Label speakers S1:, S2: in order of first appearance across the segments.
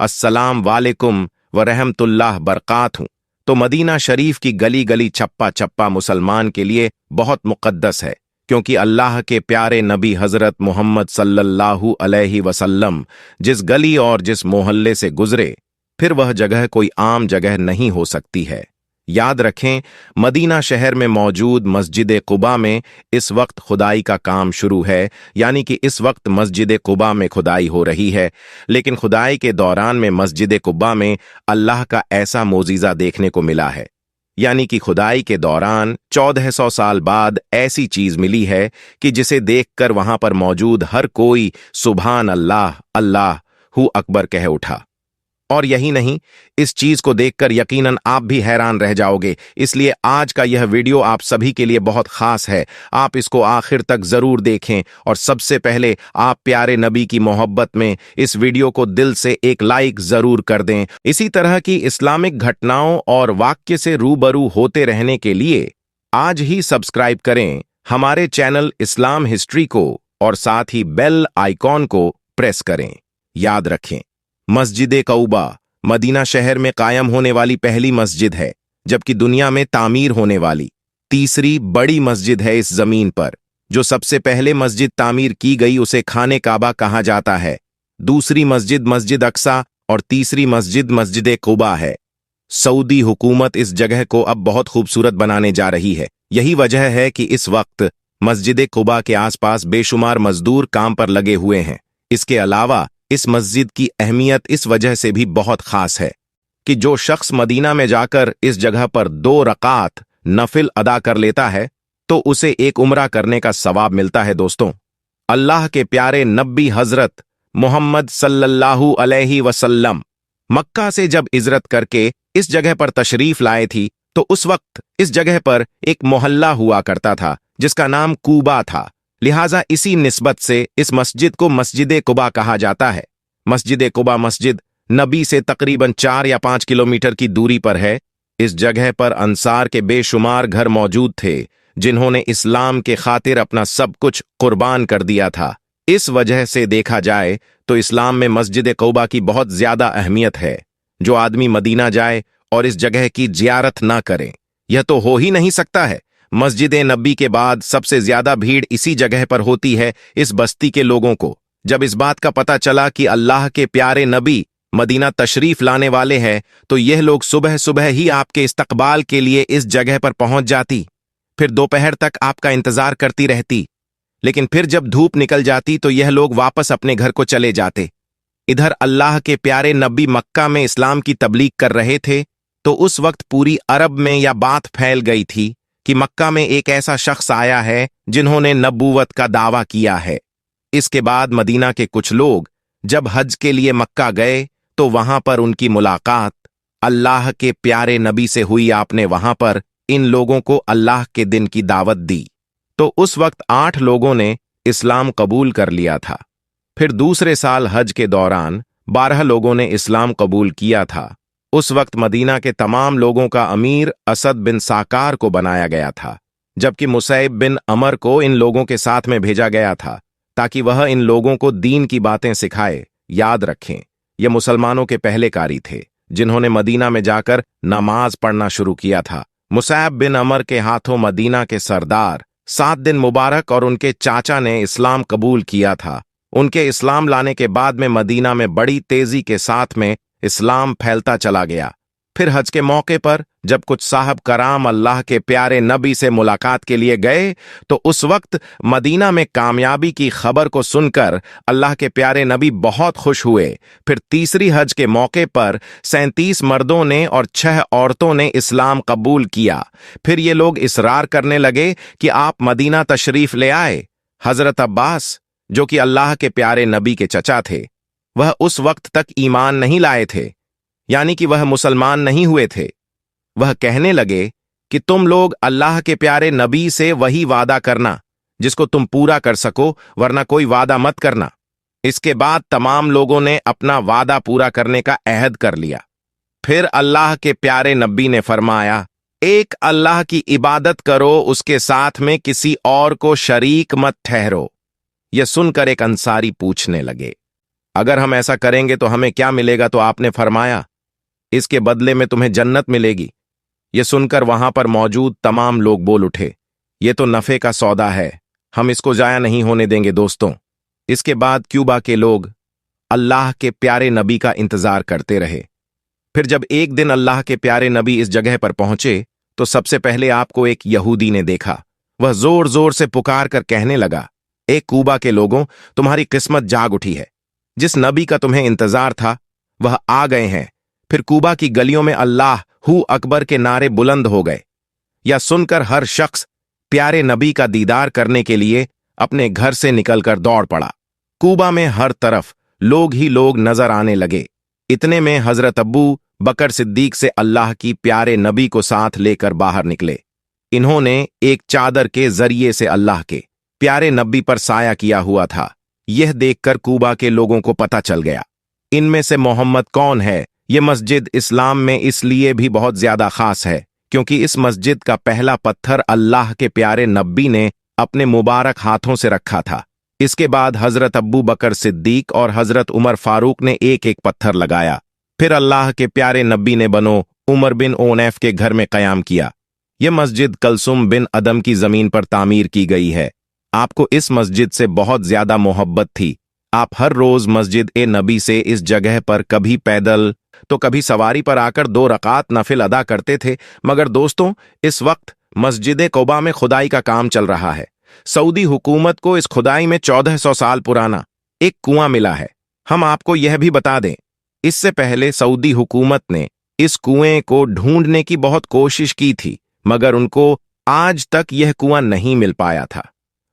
S1: अस्सलाम वालेकुम व रहमतुल्लाह बरकातहू। तो मदीना शरीफ की गली गली चप्पा चप्पा मुसलमान के लिए बहुत मुक़द्दस है, क्योंकि अल्लाह के प्यारे नबी हज़रत मोहम्मद सल्लल्लाहु अलैहि वसल्लम जिस गली और जिस मोहल्ले से गुजरे, फिर वह जगह कोई आम जगह नहीं हो सकती है। याद रखें, मदीना शहर में मौजूद मस्जिद कुबा में इस वक्त खुदाई का काम शुरू है, यानी कि इस वक्त मस्जिद कुबा में खुदाई हो रही है। लेकिन खुदाई के दौरान में मस्जिद कुबा में अल्लाह का ऐसा मोजीज़ा देखने को मिला है, यानी कि खुदाई के दौरान 1400 साल बाद ऐसी चीज मिली है कि जिसे देखकर वहां पर मौजूद हर कोई सुभान अल्लाह, अल्लाह हू अकबर कह उठा। और यही नहीं, इस चीज को देखकर यकीनन आप भी हैरान रह जाओगे। इसलिए आज का यह वीडियो आप सभी के लिए बहुत खास है। आप इसको आखिर तक जरूर देखें और सबसे पहले आप प्यारे नबी की मोहब्बत में इस वीडियो को दिल से एक लाइक जरूर कर दें। इसी तरह की इस्लामिक घटनाओं और वाक्य से रूबरू होते रहने के लिए आज ही सब्सक्राइब करें हमारे चैनल इस्लाम हिस्ट्री को और साथ ही बेल आइकॉन को प्रेस करें। याद रखें, मस्जिद कऊबा मदीना शहर में कायम होने वाली पहली मस्जिद है, जबकि दुनिया में तामीर होने वाली तीसरी बड़ी मस्जिद है इस जमीन पर। जो सबसे पहले मस्जिद तामीर की गई उसे खाने काबा कहा जाता है। दूसरी मस्जिद मस्जिद अक्सा और तीसरी मस्जिद मस्जिद कुबा है। सऊदी हुकूमत इस जगह को अब बहुत खूबसूरत बनाने जा रही है। यही वजह है कि इस वक्त मस्जिद कुबा के आसपास बेशुमार मजदूर काम पर लगे हुए हैं। इसके अलावा इस मस्जिद की अहमियत इस वजह से भी बहुत खास है कि जो शख्स मदीना में जाकर इस जगह पर 2 रकात नफिल अदा कर लेता है तो उसे एक उम्रा करने का सवाब मिलता है। दोस्तों, अल्लाह के प्यारे नबी हजरत मोहम्मद सल्लल्लाहु अलैहि वसल्लम मक्का से जब हिजरत करके इस जगह पर तशरीफ लाए थी तो उस वक्त इस जगह पर एक मोहल्ला हुआ करता था जिसका नाम कूबा था। लिहाजा इसी निस्बत से इस मस्जिद को मस्जिद कुबा कहा जाता है। मस्जिद कुबा मस्जिद नबी से तकरीबन 4 या 5 किलोमीटर की दूरी पर है। इस जगह पर अंसार के बेशुमार घर मौजूद थे जिन्होंने इस्लाम के खातिर अपना सब कुछ कुर्बान कर दिया था। इस वजह से देखा जाए तो इस्लाम में मस्जिद कुबा की बहुत ज्यादा अहमियत है। जो आदमी मदीना जाए और इस जगह की जियारत ना करे, यह तो हो ही नहीं सकता है। मस्जिद नबी के बाद सबसे ज्यादा भीड़ इसी जगह पर होती है इस बस्ती के लोगों को। जब इस बात का पता चला कि अल्लाह के प्यारे नबी मदीना तशरीफ लाने वाले हैं तो यह लोग सुबह सुबह ही आपके इस्तकबाल के लिए इस जगह पर पहुंच जाती, फिर दोपहर तक आपका इंतजार करती रहती। लेकिन फिर जब धूप निकल जाती तो यह लोग वापस अपने घर को चले जाते। इधर अल्लाह के प्यारे नबी मक्का में इस्लाम की तबलीग कर रहे थे तो उस वक्त पूरी अरब में यह बात फैल गई थी कि मक्का में एक ऐसा शख्स आया है जिन्होंने नबूवत का दावा किया है। इसके बाद मदीना के कुछ लोग जब हज के लिए मक्का गए तो वहां पर उनकी मुलाकात अल्लाह के प्यारे नबी से हुई। आपने वहां पर इन लोगों को अल्लाह के दिन की दावत दी तो उस वक्त 8 लोगों ने इस्लाम कबूल कर लिया था। फिर दूसरे साल हज के दौरान 12 लोगों ने इस्लाम कबूल किया था। उस वक्त मदीना के तमाम लोगों का अमीर असद बिन साकार को बनाया गया था, जबकि मुसैब बिन अमर को इन लोगों के साथ में भेजा गया था ताकि वह इन लोगों को दीन की बातें सिखाए। याद रखें, ये मुसलमानों के पहले कारी थे जिन्होंने मदीना में जाकर नमाज पढ़ना शुरू किया था। मुसैब बिन अमर के हाथों मदीना के सरदार 7 दिन मुबारक और उनके चाचा ने इस्लाम कबूल किया था। उनके इस्लाम लाने के बाद में मदीना में बड़ी तेजी के साथ में इस्लाम फैलता चला गया। फिर हज के मौके पर जब कुछ साहब कराम अल्लाह के प्यारे नबी से मुलाकात के लिए गए तो उस वक्त मदीना में कामयाबी की खबर को सुनकर अल्लाह के प्यारे नबी बहुत खुश हुए। फिर तीसरी हज के मौके पर 37 मर्दों ने और 6 औरतों ने इस्लाम कबूल किया। फिर ये लोग इसरार करने लगे कि आप मदीना तशरीफ ले आए। हजरत अब्बास, जो कि अल्लाह के प्यारे नबी के चचा थे, वह उस वक्त तक ईमान नहीं लाए थे, यानी कि वह मुसलमान नहीं हुए थे। वह कहने लगे कि तुम लोग अल्लाह के प्यारे नबी से वही वादा करना जिसको तुम पूरा कर सको, वरना कोई वादा मत करना। इसके बाद तमाम लोगों ने अपना वादा पूरा करने का अहद कर लिया। फिर अल्लाह के प्यारे नबी ने फरमाया, एक अल्लाह की इबादत करो, उसके साथ में किसी और को शरीक मत ठहरो। यह सुनकर एक अंसारी पूछने लगे, अगर हम ऐसा करेंगे तो हमें क्या मिलेगा? तो आपने फरमाया, इसके बदले में तुम्हें जन्नत मिलेगी। ये सुनकर वहां पर मौजूद तमाम लोग बोल उठे, ये तो नफे का सौदा है, हम इसको जाया नहीं होने देंगे दोस्तों। इसके बाद क्यूबा के लोग अल्लाह के प्यारे नबी का इंतजार करते रहे। फिर जब एक दिन अल्लाह के प्यारे नबी इस जगह पर पहुंचे तो सबसे पहले आपको एक यहूदी ने देखा। वह जोर जोर से पुकार कर कहने लगा, ए क्यूबा के लोगों, तुम्हारी किस्मत जाग उठी है। जिस नबी का तुम्हें इंतजार था वह आ गए हैं। फिर क्यूबा की गलियों में अल्लाह हू अकबर के नारे बुलंद हो गए। यह सुनकर हर शख्स प्यारे नबी का दीदार करने के लिए अपने घर से निकलकर दौड़ पड़ा। क्यूबा में हर तरफ लोग ही लोग नजर आने लगे। इतने में हजरत अब्बू बकर सिद्दीक से अल्लाह की प्यारे नबी को साथ लेकर बाहर निकले। इन्होंने एक चादर के जरिए से अल्लाह के प्यारे नबी पर साया किया हुआ था। यह देखकर क्यूबा के लोगों को पता चल गया, इनमें से मोहम्मद कौन है। यह मस्जिद इस्लाम में इसलिए भी बहुत ज्यादा खास है क्योंकि इस मस्जिद का पहला पत्थर अल्लाह के प्यारे नबी ने अपने मुबारक हाथों से रखा था। इसके बाद हजरत अब्बू बकर सिद्दीक और हजरत उमर फारूक ने एक एक पत्थर लगाया। फिर अल्लाह के प्यारे नबी ने बनो उमर बिन ओनैफ के घर में कयाम किया। यह मस्जिद कलसुम बिन अदम की जमीन पर तामीर की गई है। आपको इस मस्जिद से बहुत ज्यादा मोहब्बत थी। आप हर रोज मस्जिद ए नबी से इस जगह पर कभी पैदल तो कभी सवारी पर आकर 2 रकात नफिल अदा करते थे। मगर दोस्तों, इस वक्त मस्जिद कौबा में खुदाई का काम चल रहा है। सऊदी हुकूमत को इस खुदाई में 1400 साल पुराना एक कुआं मिला है। हम आपको यह भी बता दें, इससे पहले सऊदी हुकूमत ने इस कुएं को ढूंढने की बहुत कोशिश की थी, मगर उनको आज तक यह कुआं नहीं मिल पाया था।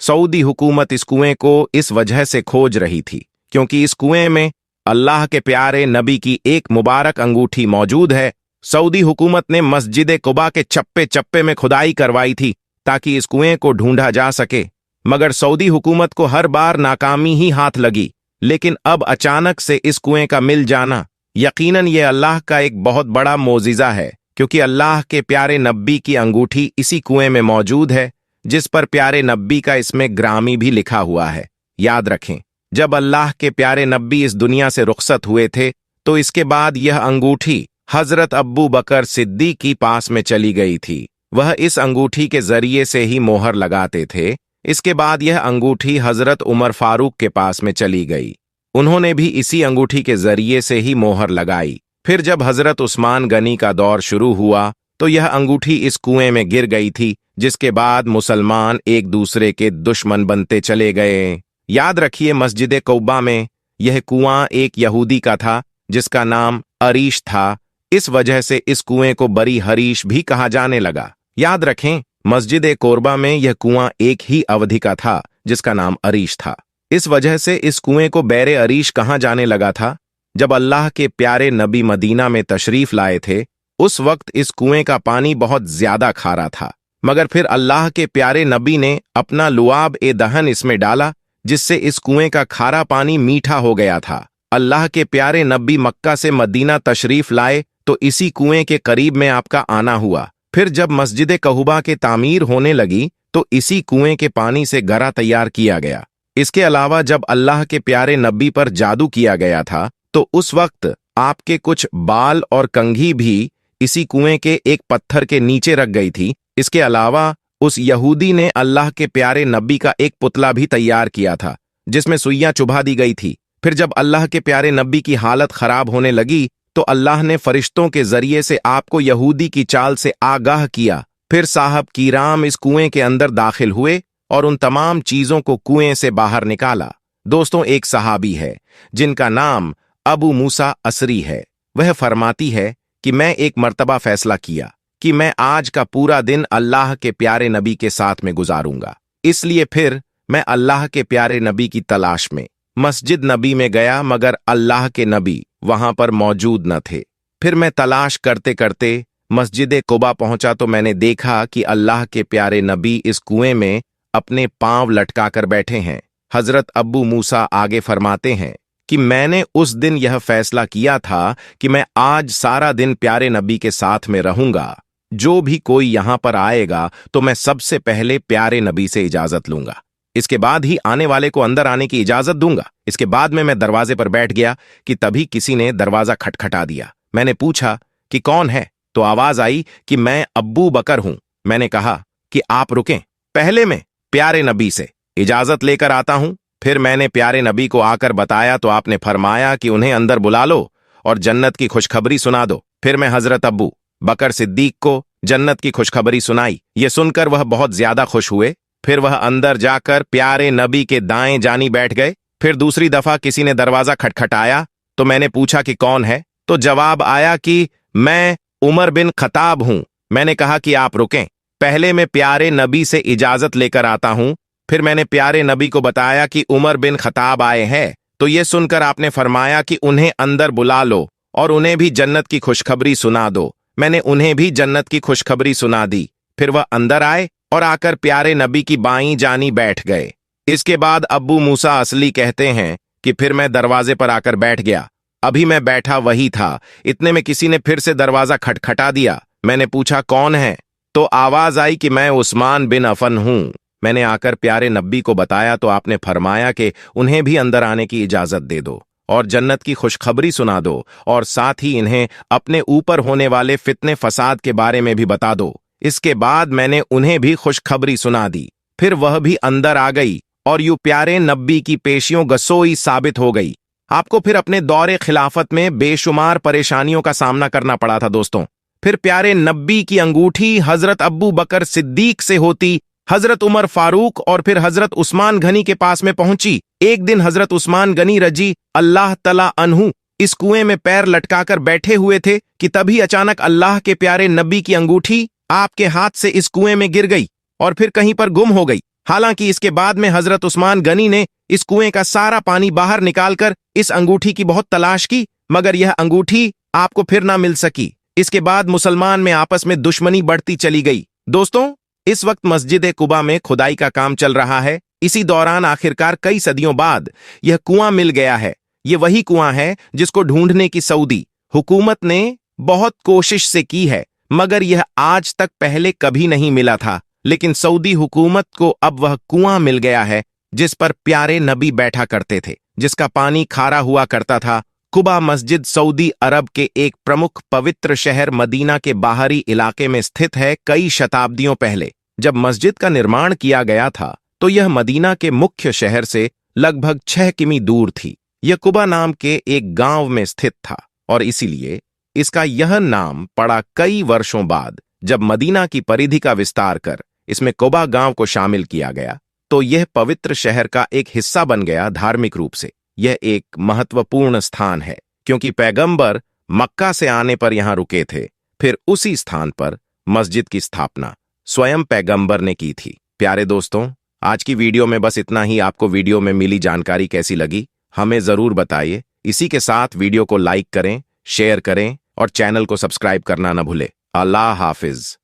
S1: सऊदी हुकूमत इस कुएं को इस वजह से खोज रही थी क्योंकि इस कुएं में अल्लाह के प्यारे नबी की एक मुबारक अंगूठी मौजूद है। सऊदी हुकूमत ने मस्जिद कुबा के चप्पे चप्पे में खुदाई करवाई थी ताकि इस कुएं को ढूंढा जा सके, मगर सऊदी हुकूमत को हर बार नाकामी ही हाथ लगी। लेकिन अब अचानक से इस कुएं का मिल जाना यकीनन ये अल्लाह का एक बहुत बड़ा मोजिज़ा है, क्योंकि अल्लाह के प्यारे नब्बी की अंगूठी इसी कुएं में मौजूद है जिस पर प्यारे नब्बी का इसमें ग्रामी भी लिखा हुआ है। याद रखें, जब अल्लाह के प्यारे नब्बी इस दुनिया से रुखसत हुए थे तो इसके बाद यह अंगूठी हजरत अब्बू बकर सिद्दीक की पास में चली गई थी। वह इस अंगूठी के जरिए से ही मोहर लगाते थे। इसके बाद यह अंगूठी हजरत उमर फारूक के पास में चली गई। उन्होंने भी इसी अंगूठी के जरिए से ही मोहर लगाई। फिर जब हजरत उस्मान गनी का दौर शुरू हुआ तो यह अंगूठी इस कुएं में गिर गई थी, जिसके बाद मुसलमान एक दूसरे के दुश्मन बनते चले गए। याद रखिए, मस्जिद कौबा में यह कुआं एक यहूदी का था जिसका नाम अरीश था। इस वजह से इस कुएं को बरी हरीश भी कहा जाने लगा। याद रखें, मस्जिद कोरबा में यह कुआं एक ही अवधि का था जिसका नाम अरीश था। इस वजह से इस कुएं को बैरे अरीश कहा जाने लगा था। जब अल्लाह के प्यारे नबी मदीना में तशरीफ लाए थे उस वक्त इस कुएं का पानी बहुत ज्यादा खारा था, मगर फिर अल्लाह के प्यारे नबी ने अपना लुआब ए दहन इसमें डाला जिससे इस कुएं का खारा पानी मीठा हो गया था। अल्लाह के प्यारे नबी मक्का से मदीना तशरीफ लाए तो इसी कुएं के करीब में आपका आना हुआ। फिर जब मस्जिद कहुबा के तामीर होने लगी तो इसी कुएं के पानी से गरा तैयार किया गया। इसके अलावा जब अल्लाह के प्यारे नबी पर जादू किया गया था तो उस वक्त आपके कुछ बाल और कंघी भी इसी कुएं के एक पत्थर के नीचे रख गई थी। इसके अलावा उस यहूदी ने अल्लाह के प्यारे नबी का एक पुतला भी तैयार किया था जिसमें सुइयां चुभा दी गई थी। फिर जब अल्लाह के प्यारे नबी की हालत खराब होने लगी तो अल्लाह ने फरिश्तों के जरिए से आपको यहूदी की चाल से आगाह किया। फिर साहब कीराम इस कुएं के अंदर दाखिल हुए और उन तमाम चीजों को कुएं से बाहर निकाला। दोस्तों, एक सहाबी है जिनका नाम अबू मूसा असरी है। वह फरमाती है कि मैं एक मर्तबा फैसला किया कि मैं आज का पूरा दिन अल्लाह के प्यारे नबी के साथ में गुजारूंगा। इसलिए फिर मैं अल्लाह के प्यारे नबी की तलाश में मस्जिद नबी में गया, मगर अल्लाह के नबी वहां पर मौजूद न थे। फिर मैं तलाश करते करते मस्जिद कुबा पहुंचा तो मैंने देखा कि अल्लाह के प्यारे नबी इस कुएं में अपने पांव लटकाकर बैठे हैं। हजरत अब्बू मूसा आगे फरमाते हैं कि मैंने उस दिन यह फैसला किया था कि मैं आज सारा दिन प्यारे नबी के साथ में रहूंगा। जो भी कोई यहां पर आएगा तो मैं सबसे पहले प्यारे नबी से इजाजत लूंगा। इसके बाद ही आने वाले को अंदर आने की इजाजत दूंगा। इसके बाद में मैं दरवाजे पर बैठ गया कि तभी किसी ने दरवाजा खटखटा दिया। मैंने पूछा कि कौन है, तो आवाज आई कि मैं अब्बू बकर हूं। मैंने कहा कि आप रुकें, पहले मैं प्यारे नबी से इजाजत लेकर आता हूं। फिर मैंने प्यारे नबी को आकर बताया तो आपने फरमाया कि उन्हें अंदर बुला लो और जन्नत की खुशखबरी सुना दो। फिर मैं हजरत अब्बू बकर सिद्दीक को जन्नत की खुशखबरी सुनाई। ये सुनकर वह बहुत ज्यादा खुश हुए। फिर वह अंदर जाकर प्यारे नबी के दाएं जानी बैठ गए। फिर दूसरी दफा किसी ने दरवाजा खटखटाया तो मैंने पूछा कि कौन है, तो जवाब आया कि मैं उमर बिन खताब हूं। मैंने कहा कि आप रुकें, पहले मैं प्यारे नबी से इजाजत लेकर आता हूं। फिर मैंने प्यारे नबी को बताया कि उमर बिन खताब आए हैं, तो ये सुनकर आपने फरमाया कि उन्हें अंदर बुला लो और उन्हें भी जन्नत की खुशखबरी सुना दो। मैंने उन्हें भी जन्नत की खुशखबरी सुना दी। फिर वह अंदर आए और आकर प्यारे नबी की बाईं जानी बैठ गए। इसके बाद अब्बू मूसा असली कहते हैं कि फिर मैं दरवाजे पर आकर बैठ गया। अभी मैं बैठा वही था, इतने में किसी ने फिर से दरवाजा खटखटा दिया। मैंने पूछा कौन है, तो आवाज आई कि मैं उस्मान बिन अफन हूं। मैंने आकर प्यारे नबी को बताया तो आपने फरमाया कि उन्हें भी अंदर आने की इजाजत दे दो और जन्नत की खुशखबरी सुना दो और साथ ही इन्हें अपने ऊपर होने वाले फितने फसाद के बारे में भी बता दो। इसके बाद मैंने उन्हें भी खुशखबरी सुना दी। फिर वह भी अंदर आ गई और यूं प्यारे नबी की पेशियों गसोई साबित हो गई। आपको फिर अपने दौरे खिलाफत में बेशुमार परेशानियों का सामना करना पड़ा था दोस्तों। फिर प्यारे नबी की अंगूठी हजरत अब्बू बकर सिद्दीक से होती हजरत उमर फारूक और फिर हजरत उस्मान गनी के पास में पहुंची। एक दिन हजरत उस्मान गनी रजी अल्लाह तला अनहु इस कुएं में पैर लटकाकर बैठे हुए थे कि तभी अचानक अल्लाह के प्यारे नबी की अंगूठी आपके हाथ से इस कुएं में गिर गई और फिर कहीं पर गुम हो गई। हालांकि इसके बाद में हजरत उस्मान गनी ने इस कुएं का सारा पानी बाहर निकालकर इस अंगूठी की बहुत तलाश की, मगर यह अंगूठी आपको फिर ना मिल सकी। इसके बाद मुसलमान में आपस में दुश्मनी बढ़ती चली गई। दोस्तों, इस वक्त मस्जिद कुबा में खुदाई का काम चल रहा है। इसी दौरान आखिरकार कई सदियों बाद यह कुआं मिल गया है। यह वही कुआं है जिसको ढूंढने की सऊदी हुकूमत ने बहुत कोशिश से की है, मगर यह आज तक पहले कभी नहीं मिला था। लेकिन सऊदी हुकूमत को अब वह कुआं मिल गया है जिस पर प्यारे नबी बैठा करते थे, जिसका पानी खारा हुआ करता था। कुबा मस्जिद सऊदी अरब के एक प्रमुख पवित्र शहर मदीना के बाहरी इलाके में स्थित है। कई शताब्दियों पहले जब मस्जिद का निर्माण किया गया था तो यह मदीना के मुख्य शहर से लगभग 6 किमी दूर थी। यह कुबा नाम के एक गांव में स्थित था और इसीलिए इसका यह नाम पड़ा कई वर्षों बाद जब मदीना की परिधि का विस्तार कर इसमें कुबा गांव को शामिल किया गया तो यह पवित्र शहर का एक हिस्सा बन गया। धार्मिक रूप से यह एक महत्वपूर्ण स्थान है क्योंकि पैगंबर मक्का से आने पर यहां रुके थे। फिर उसी स्थान पर मस्जिद की स्थापना स्वयं पैगंबर ने की थी। प्यारे दोस्तों, आज की वीडियो में बस इतना ही। आपको वीडियो में मिली जानकारी कैसी लगी हमें जरूर बताइए। इसी के साथ वीडियो को लाइक करें, शेयर करें और चैनल को सब्सक्राइब करना न भूलें। अल्लाह हाफिज।